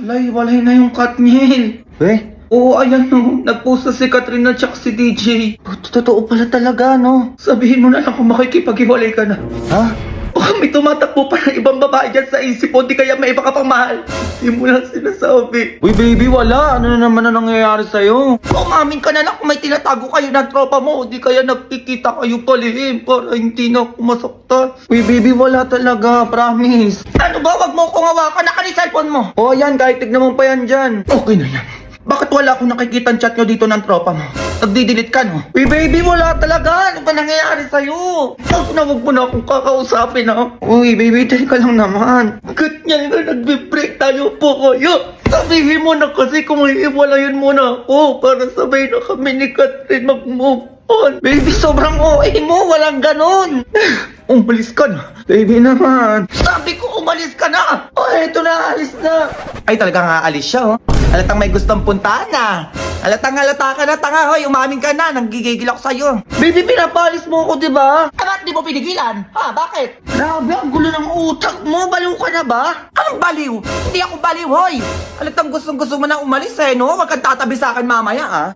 Walay na yung Katniel. Oo, ayan no. Nag-post na si Katrina at si DJ. Totoo pala talaga, no? Sabihin mo na lang kung makikipag-iwalay ka na. Ha? Baka may tumatakbo pa ng ibang babae dyan sa isip mo, di kaya may iba ka pang mahal. Hindi mo lang sinasabi. Uy, baby, wala. Ano na naman na nangyayari sa'yo? Umamin ka na lang kung may tinatago kayo ng tropa mo, di kaya nagkikita kayo palihim para hindi na ako masaktan. Uy, baby, wala talaga. Promise. Ano ba? Wag mo kong hawakan, naka ni cellphone mo. O, yan. Kahit tignan mo pa yan dyan. Okay na yan. Bakit wala akong nakikita chat nyo dito ng tropa mo? Nagdi-delete ka, no? Uy, baby, wala talaga. Ano ba nangyayari sa'yo? Wag mo na akong kakausapin, ha? Uy, baby, teka lang naman. Ganyan na nagbe-break tayo po kayo. Sabihin mo na kasi kung iiwalayan mo na ako para sabay na kami ni Catherine mag-move on. Baby, sobrang OA mo. Walang ganon. Umalis ka na. Baby naman. Sabi ko umalis ka na. Oh, eto na. Alis na. Ay, talagang aalis siya, oh. Halatang may gustong puntahan na. Halata ka na, tanga, hoy. Umamin ka na. Nanggigigil ako sa'yo. Baby, pinapalis mo ako, di ba? Bakit di mo pinigilan? Ha, bakit? Grabe, ang gulo ng utak mo. Baliw ka na ba? Anong baliw? Hindi ako baliw, hoy. Halatang gustong-gusto mo na umalis, eh, no? Wag kang tatabi sa akin mamaya, ah.